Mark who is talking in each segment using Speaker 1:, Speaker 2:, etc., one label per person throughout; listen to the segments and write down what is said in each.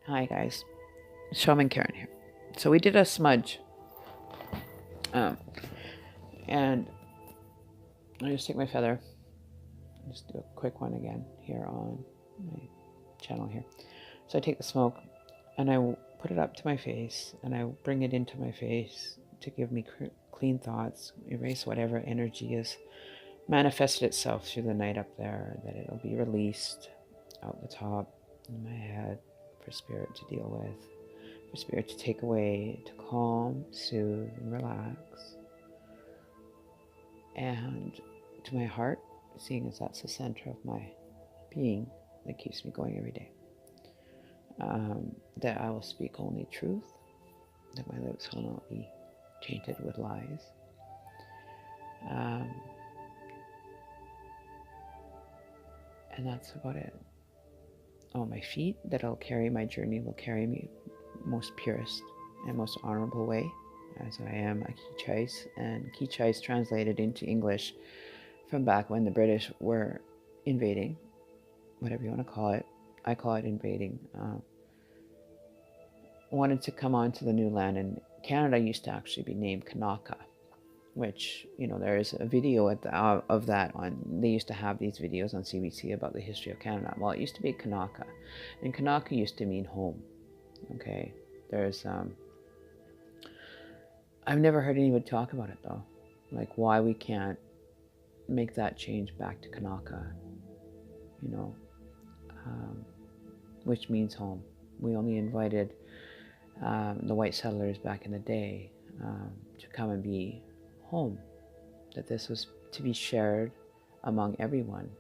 Speaker 1: Hi guys, Shaman Karen here. So we did a smudge, um, and I just take my feather, just do a quick one again here on my channel here. So I take the smoke and I put it up to my face and I bring it into my face to give me clean thoughts, erase whatever energy has manifested itself through the night up there, that it'll be released out the top in my head for spirit to deal with. For spirit to take away, to calm, soothe, and relax. And to my heart, seeing as that's the center of my being that keeps me going every day. That I will speak only truth, that my lips will not be tainted with lies. And that's about it. Oh, my feet, that'll carry my journey, will carry me most purest and most honorable way, as I am a Kichais, and Kichais translated into English from back when the British were invading, whatever you want to call it. I call it invading. Wanted to come onto the new land, and Canada used to actually be named Kanaka, which, there is a video of that on, they used to have these videos on CBC about the history of Canada. Well, it used to be Kanaka, and Kanaka used to mean home. Okay, there's I've never heard anybody talk about it though, like why we can't make that change back to Kanaka, which means home. We only invited the white settlers back in the day to come and be home, that this was to be shared among everyone,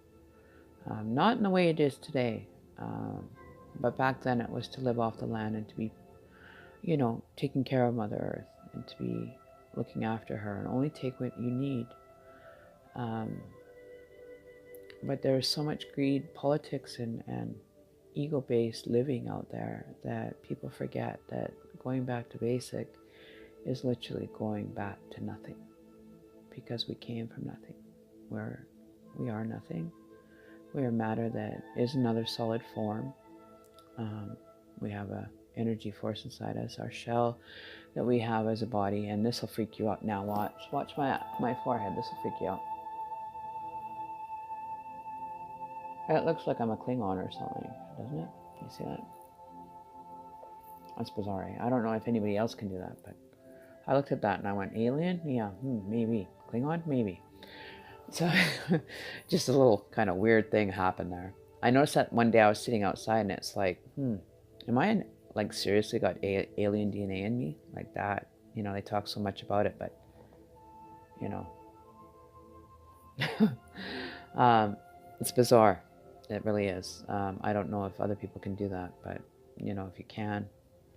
Speaker 1: not in the way it is today, but back then it was to live off the land and to be, taking care of Mother Earth and to be looking after her and only take what you need. But there's so much greed, politics, and ego-based living out there that people forget that going back to basic is literally going back to nothing, because we came from nothing. We are nothing. We are matter that is another solid form. We have a energy force inside us, our shell that we have as a body, and this will freak you out now. Watch my forehead. This will freak you out. It looks like I'm a Klingon or something, doesn't it? You see that? That's bizarre. I don't know if anybody else can do that, but I looked at that and I went, alien? Yeah, maybe. Klingon? Maybe. So just a little kind of weird thing happened there. I noticed that one day I was sitting outside and it's like, am I like seriously got alien DNA in me? Like that. They talk so much about it, but it's bizarre. It really is. I don't know if other people can do that, but if you can,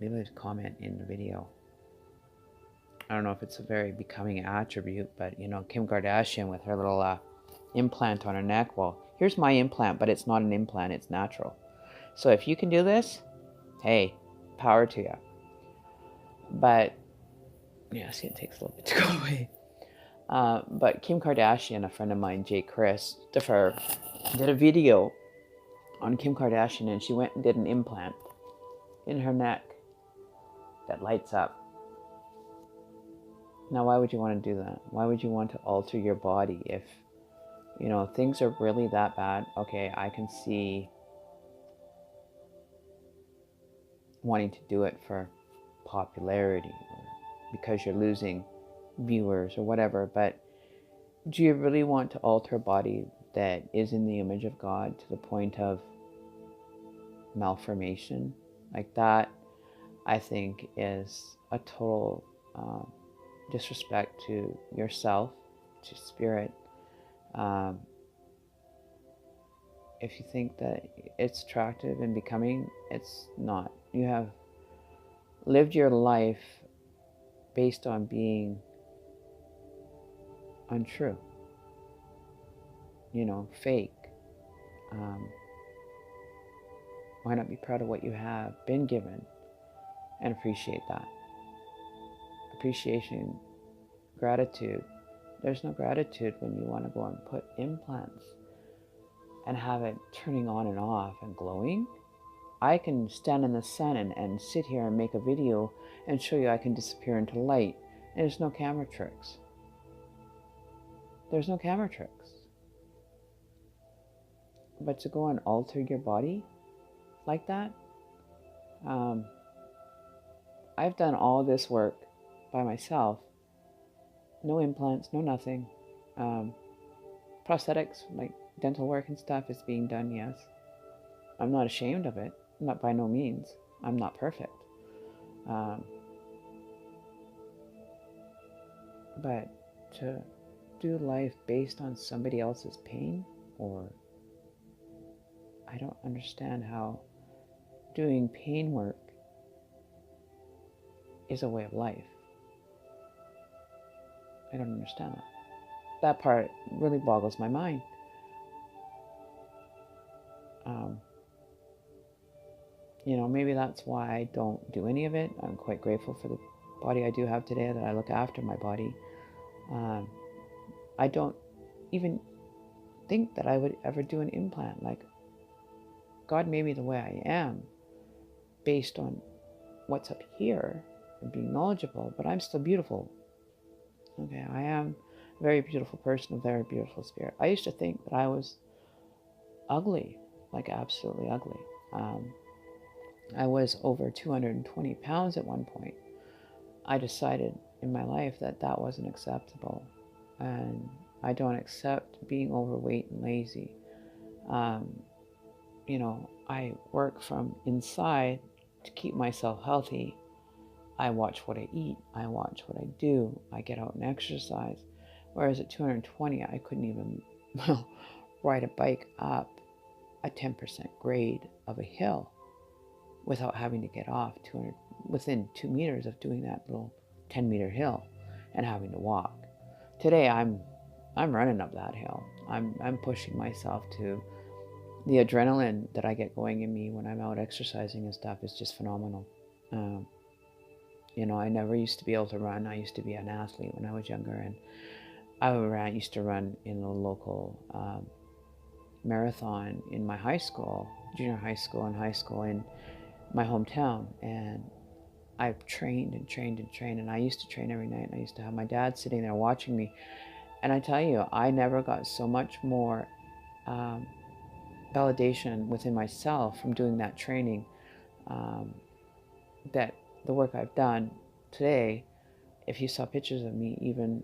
Speaker 1: leave a comment in the video. I don't know if it's a very becoming attribute, but Kim Kardashian with her little implant on her neck. Well, here's my implant, but it's not an implant, it's natural. So if you can do this, hey, power to you. But yeah, see, it takes a little bit to go away. But Kim Kardashian, a friend of mine, Jay Christopher, did a video on Kim Kardashian, and she went and did an implant in her neck that lights up. Now, why would you want to do that? Why would you want to alter your body if, things are really that bad? Okay, I can see wanting to do it for popularity or because you're losing viewers or whatever, but do you really want to alter a body that is in the image of God to the point of malformation? Like that, I think, is a total disrespect to yourself, to spirit. If you think that it's attractive and becoming, it's not. You have lived your life based on being untrue, fake. Why not be proud of what you have been given and appreciate that? Appreciation, gratitude. There's no gratitude when you want to go and put implants and have it turning on and off and glowing. I can stand in the sun and sit here and make a video and show you I can disappear into light. And there's no camera tricks. There's no camera tricks. But to go and alter your body like that, I've done all this work by myself. No implants, no nothing. Prosthetics, like dental work and stuff, is being done, yes. I'm not ashamed of it, not by no means. I'm not perfect. But to do life based on somebody else's pain, or I don't understand how doing pain work is a way of life. I don't understand that. That part really boggles my mind. Maybe that's why I don't do any of it. I'm quite grateful for the body I do have today, that I look after my body. I don't even think that I would ever do an implant. Like, God made me the way I am based on what's up here and being knowledgeable, but I'm still beautiful. Okay, I am a very beautiful person, a very beautiful spirit. I used to think that I was ugly, like absolutely ugly. I was over 220 pounds at one point. I decided in my life that that wasn't acceptable, and I don't accept being overweight and lazy. I work from inside to keep myself healthy. I watch what I eat. I watch what I do. I get out and exercise. Whereas at 220, I couldn't even ride a bike up a 10% grade of a hill without having to get off within 2 meters of doing that little 10-meter hill and having to walk. Today, I'm running up that hill. I'm pushing myself to the adrenaline that I get going in me when I'm out exercising and stuff is just phenomenal. I never used to be able to run. I used to be an athlete when I was younger, and I used to run in the local marathon in my high school, junior high school and high school in my hometown. And I've trained and trained and trained, and I used to train every night. And I used to have my dad sitting there watching me. And I tell you, I never got so much more validation within myself from doing that training, that the work I've done today, if you saw pictures of me even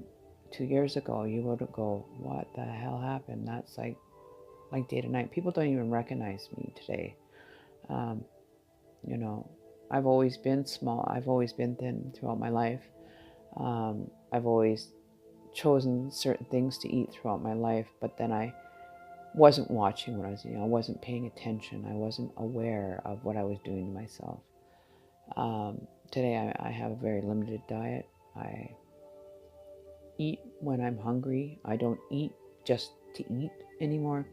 Speaker 1: 2 years ago, you would go, what the hell happened? That's like day to night. People don't even recognize me today. I've always been small. I've always been thin throughout my life. I've always chosen certain things to eat throughout my life, but then I wasn't watching what I was eating. I wasn't paying attention. I wasn't aware of what I was doing to myself. Today I have a very limited diet. I eat when I'm hungry. I don't eat just to eat anymore.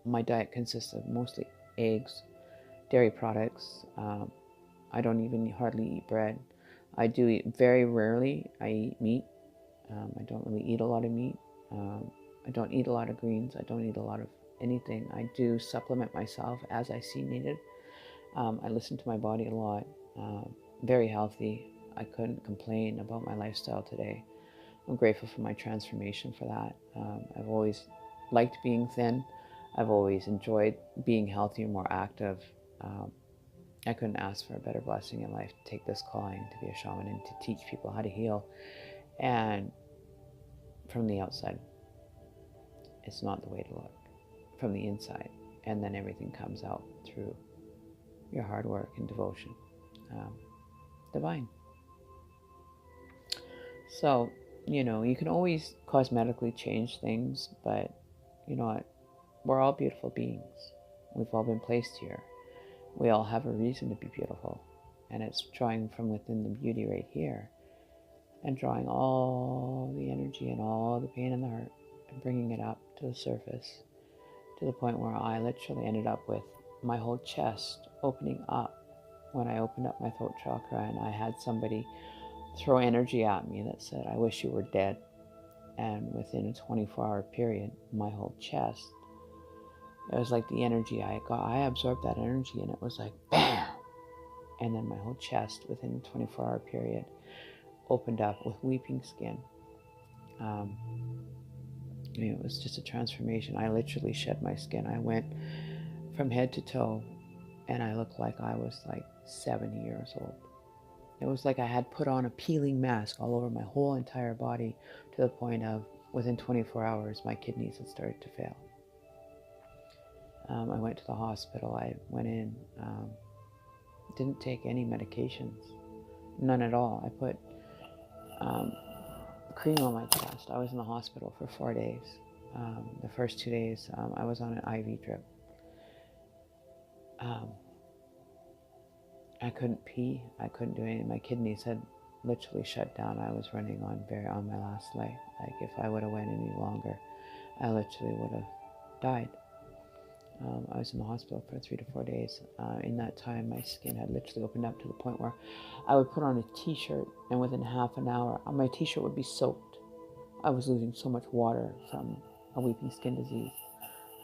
Speaker 1: My diet consists of mostly eggs, dairy products. I don't even hardly eat bread. I do eat very rarely. I eat meat. I don't really eat a lot of meat. I don't eat a lot of greens. I don't eat a lot of anything. I do supplement myself as I see needed. I listen to my body a lot. Very healthy. I couldn't complain about my lifestyle today. I'm grateful for my transformation for that. I've always liked being thin. I've always enjoyed being healthy and more active. I couldn't ask for a better blessing in life to take this calling, to be a shaman and to teach people how to heal. And from the outside, it's not the way to look. From the inside, and then everything comes out through your hard work and devotion. Divine. So, you can always cosmetically change things, but you know what? We're all beautiful beings. We've all been placed here. We all have a reason to be beautiful, and it's drawing from within the beauty right here, and drawing all the energy and all the pain in the heart and bringing it up to the surface, to the point where I literally ended up with my whole chest opening up when I opened up my throat chakra, and I had somebody throw energy at me that said, I wish you were dead. And within a 24-hour period, my whole chest It was like the energy I got. I absorbed that energy, and it was like bam, and then my whole chest within a 24-hour period opened up with weeping skin. It was just a transformation. I literally shed my skin. I went from head to toe, and I looked like I was like 70 years old. It was like I had put on a peeling mask all over my whole entire body, to the point of within 24 hours my kidneys had started to fail. I went to the hospital. I went in, didn't take any medications, none at all. I put cream on my chest. I was in the hospital for 4 days. The first 2 days I was on an IV drip. I couldn't pee. I couldn't do anything. My kidneys had literally shut down. I was running on my last leg. Like, if I would have went any longer, I literally would have died. I was in the hospital for 3 to 4 days. In that time, my skin had literally opened up to the point where I would put on a t-shirt, and within half an hour, my t-shirt would be soaked. I was losing so much water from a weeping skin disease.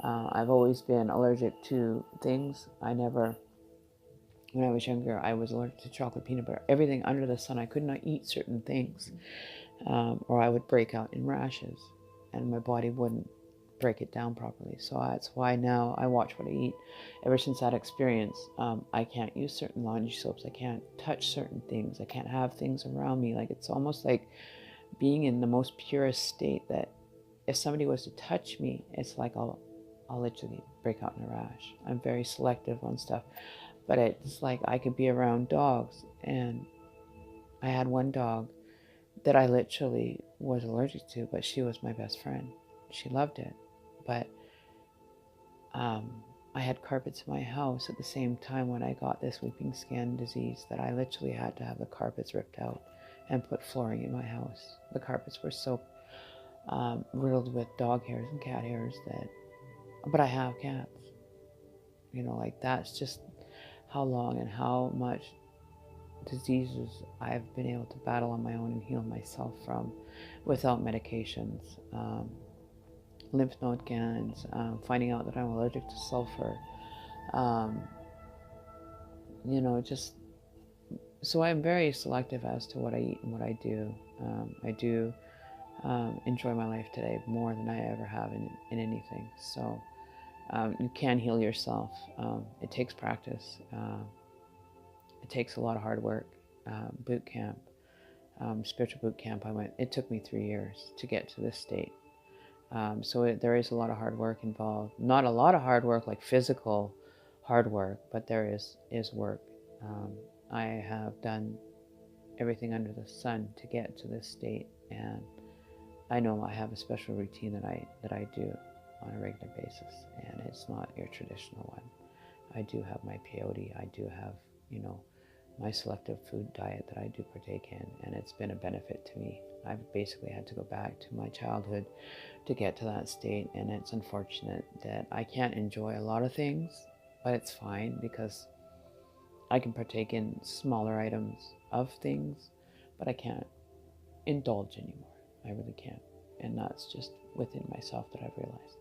Speaker 1: I've always been allergic to things. When I was younger, I was allergic to chocolate, peanut butter, everything under the sun. I could not eat certain things, or I would break out in rashes, and my body wouldn't break it down properly. So that's why now I watch what I eat. Ever since that experience, I can't use certain laundry soaps. I can't touch certain things. I can't have things around me. Like, it's almost like being in the most purest state, that if somebody was to touch me, it's like I'll literally break out in a rash. I'm very selective on stuff. But it's like I could be around dogs, and I had one dog that I literally was allergic to, but she was my best friend. She loved it. But I had carpets in my house at the same time when I got this weeping skin disease, that I literally had to have the carpets ripped out and put flooring in my house. The carpets were so riddled with dog hairs and cat hairs but I have cats. Like, that's just how long and how much diseases I've been able to battle on my own and heal myself from without medications. Lymph node scans, finding out that I'm allergic to sulfur. Just so I'm very selective as to what I eat and what I do. I do enjoy my life today more than I ever have in anything. So you can heal yourself. It takes practice. It takes a lot of hard work. Boot camp, spiritual boot camp I went, it took me 3 years to get to this state. There is a lot of hard work involved. Not a lot of hard work, like physical hard work, but there is work. I have done everything under the sun to get to this state, and I know I have a special routine that I do on a regular basis, and it's not your traditional one. I do have my peyote. I do have, my selective food diet that I do partake in, and it's been a benefit to me. I've basically had to go back to my childhood to get to that state, and it's unfortunate that I can't enjoy a lot of things, but it's fine because I can partake in smaller items of things, but I can't indulge anymore. I really can't, and that's just within myself that I've realized.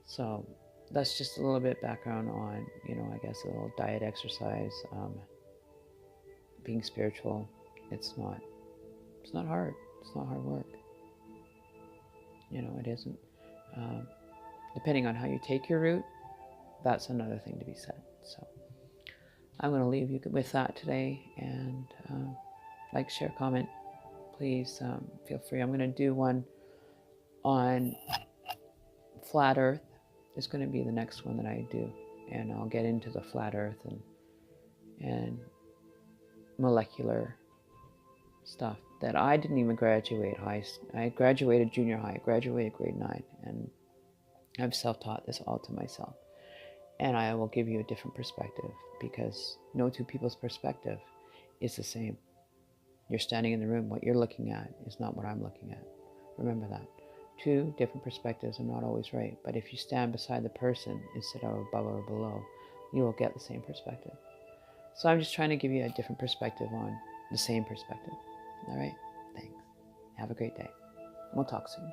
Speaker 1: So that's just a little bit background on, I guess a little diet, exercise, being spiritual. It's not hard. It's not hard work. It isn't. Depending on how you take your route, that's another thing to be said. So I'm going to leave you with that today, and like, share, comment. Please feel free. I'm going to do one on flat earth. Is going to be the next one that I do, and I'll get into the flat earth and molecular stuff that I didn't even graduate high. I graduated junior high. I graduated grade 9, and I've self-taught this all to myself. And I will give you a different perspective, because no two people's perspective is the same. You're standing in the room. What you're looking at is not what I'm looking at. Remember that. 2 different perspectives are not always right, but if you stand beside the person instead of above or below, you will get the same perspective. So I'm just trying to give you a different perspective on the same perspective. All right? Thanks. Have a great day. We'll talk soon.